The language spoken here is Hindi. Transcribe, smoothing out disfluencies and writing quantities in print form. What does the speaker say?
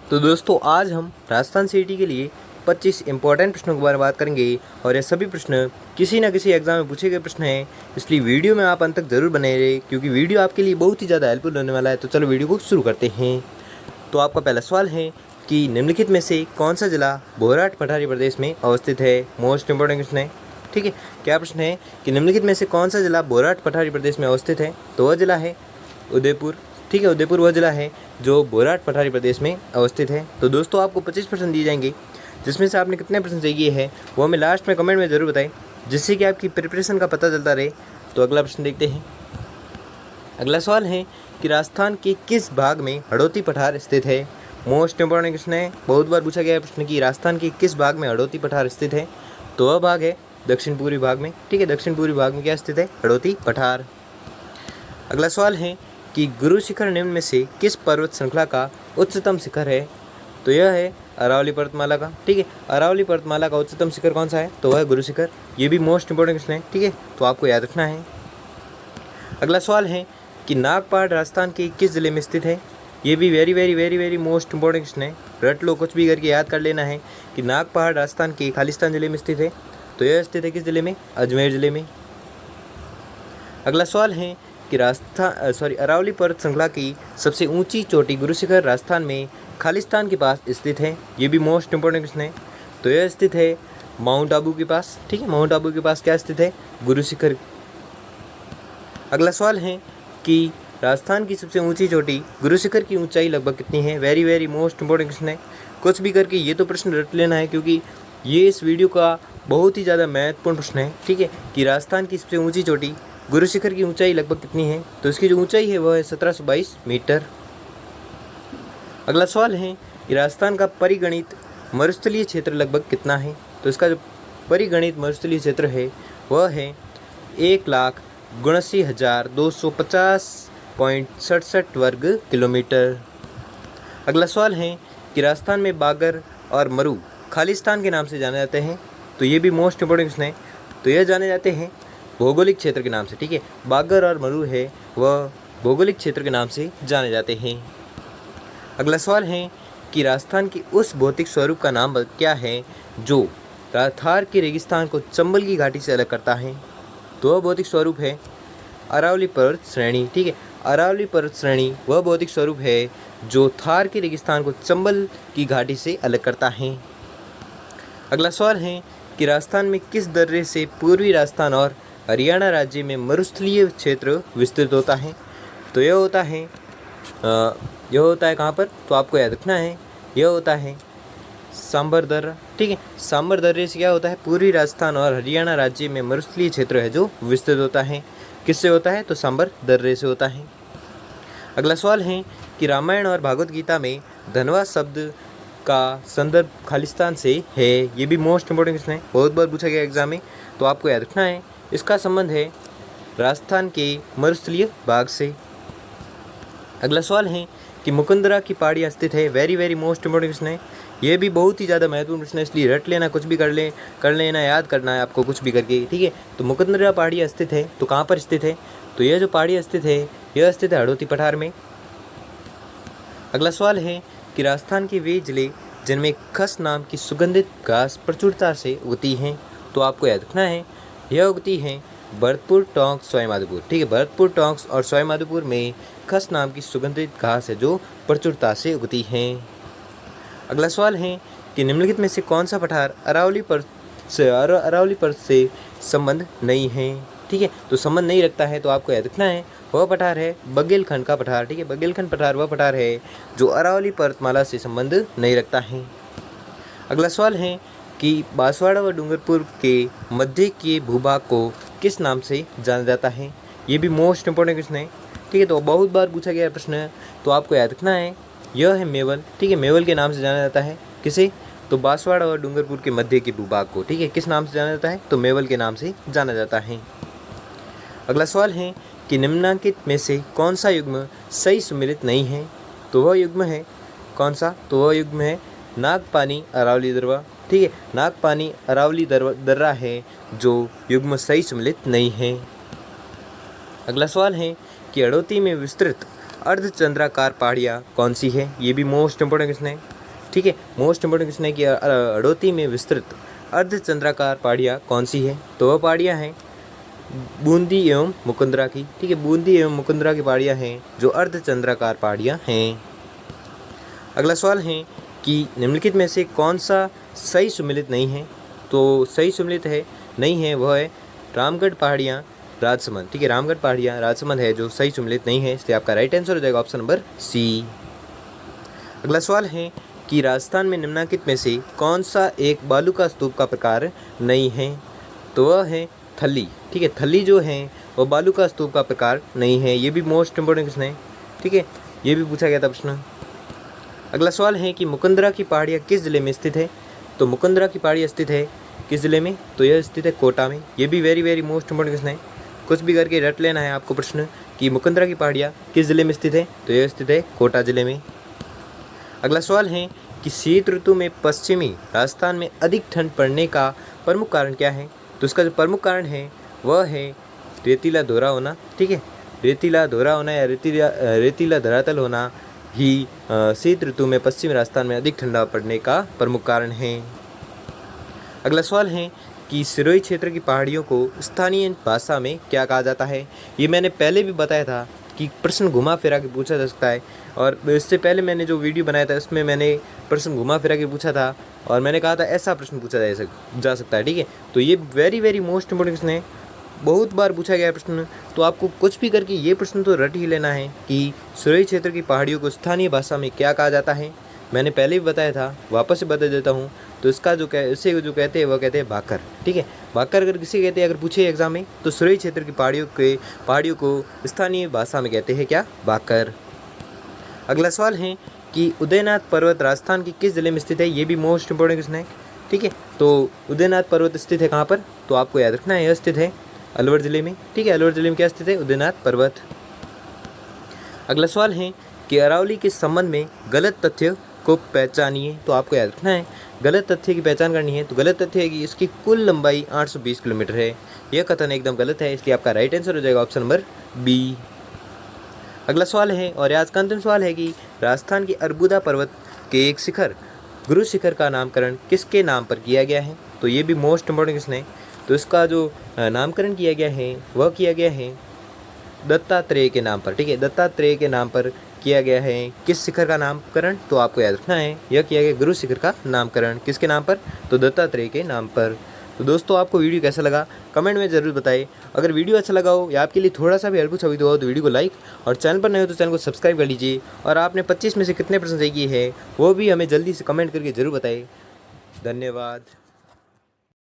तो दोस्तों आज हम राजस्थान सीटी के लिए 25 इंपॉर्टेंट प्रश्नों के बारे में बात करेंगे और ये सभी प्रश्न किसी न किसी एग्जाम में पूछे गए प्रश्न हैं। इसलिए वीडियो में आप अंत तक जरूर बने रहे क्योंकि वीडियो आपके लिए बहुत ही ज़्यादा हेल्पफुल होने वाला है। तो चलो वीडियो को शुरू करते हैं। तो आपका पहला सवाल है कि निम्नलिखित में से कौन सा जिला बोराट पठारी प्रदेश में अवस्थित है। मोस्ट इंपॉर्टेंट क्वेश्चन है, ठीक है। क्या प्रश्न है कि निम्नलिखित में से कौन सा जिला बोराट पठारी प्रदेश में अवस्थित है। तो वह जिला है उदयपुर, ठीक है। उदयपुर वह जिला है जो बोराट पठारी प्रदेश में अवस्थित है। तो दोस्तों आपको 25% दिए जाएंगे, जिसमें से आपने कितने प्रश्न चाहिए है वो हमें लास्ट में कमेंट में ज़रूर बताएं, जिससे कि आपकी प्रिपरेशन का पता चलता रहे। तो अगला प्रश्न देखते हैं। अगला सवाल है कि राजस्थान के किस भाग में हड़ौती पठार स्थित है। मोस्ट इंपॉर्टेंट क्वेश्चन है, बहुत बार पूछा गया है प्रश्न कि राजस्थान के किस भाग में हड़ौती पठार स्थित है। तो वह भाग है दक्षिण पूर्वी भाग में, ठीक है। दक्षिण पूर्वी भाग में क्या स्थित है, हड़ौती पठार। अगला सवाल है कि गुरु शिखर निम्न में से किस पर्वत श्रृंखला का उच्चतम शिखर है। तो यह है अरावली पर्वतमाला का, ठीक है। अरावली पर्वतमाला का उच्चतम शिखर कौन सा है, तो वह है गुरु शिखर। ये भी मोस्ट इंपॉर्टेंट क्वेश्चन है, ठीक है, तो आपको याद रखना है। अगला सवाल है कि नागपहाड़ राजस्थान के किस जिले में स्थित है। ये भी very very very very most important question है। रट लो, कुछ भी करके याद कर लेना है कि नागपहाड़ राजस्थान के खालिस्तान जिले में स्थित है। तो यह स्थित है किस जिले में, अजमेर जिले में। अगला सवाल है कि अरावली पर्वत श्रृंखला की सबसे ऊंची चोटी गुरु शिखर राजस्थान में खालिस्तान के पास स्थित है। ये भी मोस्ट इंपॉर्टेंट क्वेश्चन है। तो यह स्थित है माउंट आबू के पास, ठीक है। माउंट आबू के पास क्या स्थित है, गुरु शिखर। अगला सवाल है कि राजस्थान की सबसे ऊंची चोटी गुरु शिखर की ऊंचाई लगभग कितनी है। Very very most important question है। कुछ भी करके ये तो प्रश्न रट लेना है, क्योंकि ये इस वीडियो का बहुत ही ज़्यादा महत्वपूर्ण प्रश्न है, ठीक है। कि राजस्थान की सबसे ऊंची चोटी गुरु शिखर की ऊंचाई लगभग कितनी है। तो इसकी जो ऊंचाई है वह है 1722 मीटर। अगला सवाल है कि राजस्थान का परिगणित मरुस्थलीय क्षेत्र लगभग कितना है। तो इसका जो परिगणित मरुस्थलीय क्षेत्र है वह है 1,79,250.67 वर्ग किलोमीटर। अगला सवाल है कि राजस्थान में बागर और मरु खालिस्तान के नाम से जाने जाते हैं। तो ये भी मोस्ट इंपॉर्टेंट क्वेश्चन है। तो यह जाने जाते हैं भौगोलिक क्षेत्र के नाम से, ठीक है। बागर और मरु है वह भौगोलिक क्षेत्र के नाम से जाने जाते हैं। अगला सवाल है कि राजस्थान की उस भौतिक स्वरूप का नाम क्या है जो थार के रेगिस्तान को चंबल की घाटी से अलग करता है। तो वह भौतिक स्वरूप है अरावली पर्वत श्रेणी, ठीक है। अरावली पर्वत श्रेणी वह भौतिक स्वरूप है जो थार के रेगिस्तान को चंबल की घाटी से अलग करता है। अगला सवाल है कि राजस्थान में किस दर्रे से पूर्वी राजस्थान और हरियाणा राज्य में मरुस्थलीय क्षेत्र विस्तृत होता है। तो यह होता है कहाँ पर, तो आपको याद रखना है यह होता है सांबर दर्रा, ठीक है। सांबर दर्रे से क्या होता है, पूर्वी राजस्थान और हरियाणा राज्य में मरुस्थलीय क्षेत्र है जो विस्तृत होता है। किससे होता है, तो सांबर दर्रे से होता है। अगला सवाल है कि रामायण और भागवत गीता में धनवा शब्द का संदर्भ खालिस्तान से है। ये भी मोस्ट इंपॉर्टेंट क्वेश्चन है, बहुत बार पूछा गया एग्जाम में, तो आपको याद रखना है। इसका संबंध है राजस्थान के मरुस्थलीय भाग से। अगला सवाल है कि मुकुंदरा की पहाड़ियाँ स्थित है। Very very most important question है। ये भी बहुत ही ज़्यादा महत्वपूर्ण प्रश्न है, इसलिए रट लेना, कुछ भी कर लेना, याद करना है आपको कुछ भी करके, ठीक है। तो मुकुंदरा पहाड़ियाँ स्थित है, तो कहाँ पर स्थित है, तो यह जो पहाड़ियाँ स्थित है यह स्थित है हड़ौती पठार में। अगला सवाल है कि राजस्थान के वे जिले जिनमें खस नाम की सुगंधित घास प्रचुरता से उगती हैं। तो आपको याद रखना है यह उगती है भरतपुर, टोंक, सवाईमाधोपुर, ठीक है। भरतपुर, टोंक और सवाईमाधोपुर में खस नाम की सुगंधित घास है जो प्रचुरता से उगती हैं। अगला सवाल है कि निम्नलिखित में से कौन सा पठार अरावली पर्वत से संबंध नहीं है, ठीक है। तो संबंध नहीं रखता है, तो आपको याद रखना है वह पठार है बघेलखंड का पठार, ठीक है। बघेलखंड पठार वह पठार है जो अरावली पर्वतमाला से संबंध नहीं रखता है। अगला सवाल है कि बांसवाड़ा व डूंगरपुर के मध्य के भूभाग को किस नाम से जाना जाता है। ये भी मोस्ट इंपॉर्टेंट क्वेश्चन है, ठीक है। तो बहुत बार पूछा गया प्रश्न है, तो आपको याद रखना है यह है मेवल, ठीक है। मेवल के नाम से जाना जाता है किसे, तो बांसवाड़ा और डूंगरपुर के मध्य के भूभाग को, ठीक है, किस नाम से जाना जाता है, तो मेवल के नाम से जाना जाता है। अगला सवाल है कि निम्नलिखित में से कौन सा युग्म सही सुमेलित नहीं है। तो वह युग्म है कौन सा, तो वह युग्म है नागपानी अरावली दर्रा, ठीक है। नागपानी अरावली दर्रा है जो युग्म सही सम्मिलित नहीं है। अगला सवाल है कि हड़ौती में विस्तृत अर्धचंद्राकार पहाड़ियाँ कौन सी है। ये भी मोस्ट इंपॉर्टेंट क्वेश्चन है। ठीक है। मोस्ट इम्पोर्टेंट क्वेश्चन है कि हड़ौती में विस्तृत अर्धचंद्राकार पहाड़ियाँ कौन सी है? तो वह पहाड़ियाँ हैं बूंदी एवं मुकुंदरा की, ठीक है। बूंदी एवं मुकुंदरा की पहाड़ियाँ हैं जो अर्धचंद्राकार पहाड़ियाँ हैं। अगला सवाल है कि निम्नलिखित में से कौन सा सही सुमेलित नहीं है? तो सही सुमेलित है नहीं है वह है रामगढ़ पहाड़ियाँ राजसमंद, ठीक है। रामगढ़ पहाड़ियाँ राजसमंद है जो सही सुमेलित नहीं है, इसलिए आपका राइट आंसर हो जाएगा ऑप्शन नंबर सी। अगला सवाल है कि राजस्थान में निम्नलिखित में से कौन सा एक बालू का स्तूप का प्रकार नहीं है? तो वह है थली, ठीक है। थली जो है वह बालू का स्तूप का प्रकार नहीं है। ये भी मोस्ट इंपोर्टेंट क्वेश्चन है, ठीक है। ये भी पूछा गया था प्रश्न। अगला सवाल है कि मुकुंदरा की पहाड़ियाँ किस जिले में स्थित है? तो मुकुंदरा की पहाड़ियाँ स्थित है किस जिले में? तो यह स्थित है कोटा में। ये भी वेरी मोस्ट इंपोर्टेंट क्वेश्चन है, कुछ भी करके रट लेना है आपको प्रश्न कि मुकुंदरा की पहाड़ियाँ किस जिले में स्थित है? तो यह स्थित है कोटा जिले में। अगला सवाल है कि शीत ऋतु में पश्चिमी राजस्थान में अधिक ठंड पड़ने का प्रमुख कारण क्या है? तो इसका जो प्रमुख कारण है वह है रेतीला धोरा होना, ठीक है। रेतीला धोरा होना या रेतीला धरातल होना ही शीत ऋतु में पश्चिमी राजस्थान में अधिक ठंडा पड़ने का प्रमुख कारण है। अगला सवाल है कि सिरोही क्षेत्र की पहाड़ियों को स्थानीय भाषा में क्या कहा जाता है? ये मैंने पहले भी बताया था कि प्रश्न घुमा फिरा के पूछा जा सकता है, और इससे पहले मैंने जो वीडियो बनाया था उसमें मैंने प्रश्न घुमा फिरा के पूछा था और मैंने कहा था ऐसा प्रश्न पूछा जा सकता है, ठीक है। तो ये वेरी मोस्ट इंपोर्टेंट क्वेश्चन है, बहुत बार पूछा गया प्रश्न। तो आपको कुछ भी करके ये प्रश्न तो रट ही लेना है कि सिरोही क्षेत्र की पहाड़ियों को स्थानीय भाषा में क्या कहा जाता है। मैंने पहले भी बताया था, वापस से बता देता हूँ। तो इसका इसे जो कहते हैं वह कहते हैं भाकर, ठीक है। भाकर अगर किसी कहते हैं, अगर पूछे एग्जाम में, तो सिरोही क्षेत्र की पहाड़ियों को स्थानीय भाषा में कहते हैं क्या? भाकर। अगला सवाल है कि उदयनाथ पर्वत राजस्थान की किस जिले में स्थित है? ये भी मोस्ट इंपोर्टेंट क्वेश्चन है, ठीक है। तो उदयनाथ पर्वत स्थित है कहाँ पर? तो आपको याद रखना है यह स्थित है अलवर जिले में, ठीक है। अलवर जिले में क्या स्थित है? उदयनाथ पर्वत। अगला सवाल है कि अरावली के संबंध में गलत तथ्य को पहचानिए। तो आपको याद रखना है गलत तथ्य की पहचान करनी है। तो गलत तथ्य है कि इसकी कुल लंबाई 820 किलोमीटर है। यह कथन एकदम गलत है, इसलिए आपका राइट आंसर हो जाएगा ऑप्शन नंबर बी। अगला सवाल है और आज का अंतिम सवाल है कि राजस्थान के अरबुदा पर्वत के एक शिखर गुरु शिखर का नामकरण किसके नाम पर किया गया है? तो ये भी मोस्ट इंपोर्टेंट क्वेश्चन है। तो इसका जो नामकरण किया गया है वह किया गया है दत्तात्रेय के नाम पर, ठीक है। दत्तात्रेय के नाम पर किया गया है। किस शिखर का नामकरण? तो आपको याद रखना है यह किया गया गुरु शिखर का नामकरण। किसके नाम पर? तो दत्तात्रेय के नाम पर। तो दोस्तों आपको वीडियो कैसा लगा कमेंट में ज़रूर बताएं। अगर वीडियो अच्छा लगा हो या आपके लिए थोड़ा सा भी हेल्पफुल साबित हुआ हो तो वीडियो को लाइक, और चैनल पर नए हो तो चैनल को सब्सक्राइब कर लीजिए। और आपने 25 में से कितने % सही किए हैं वो भी हमें जल्दी से कमेंट करके ज़रूर बताएं। धन्यवाद।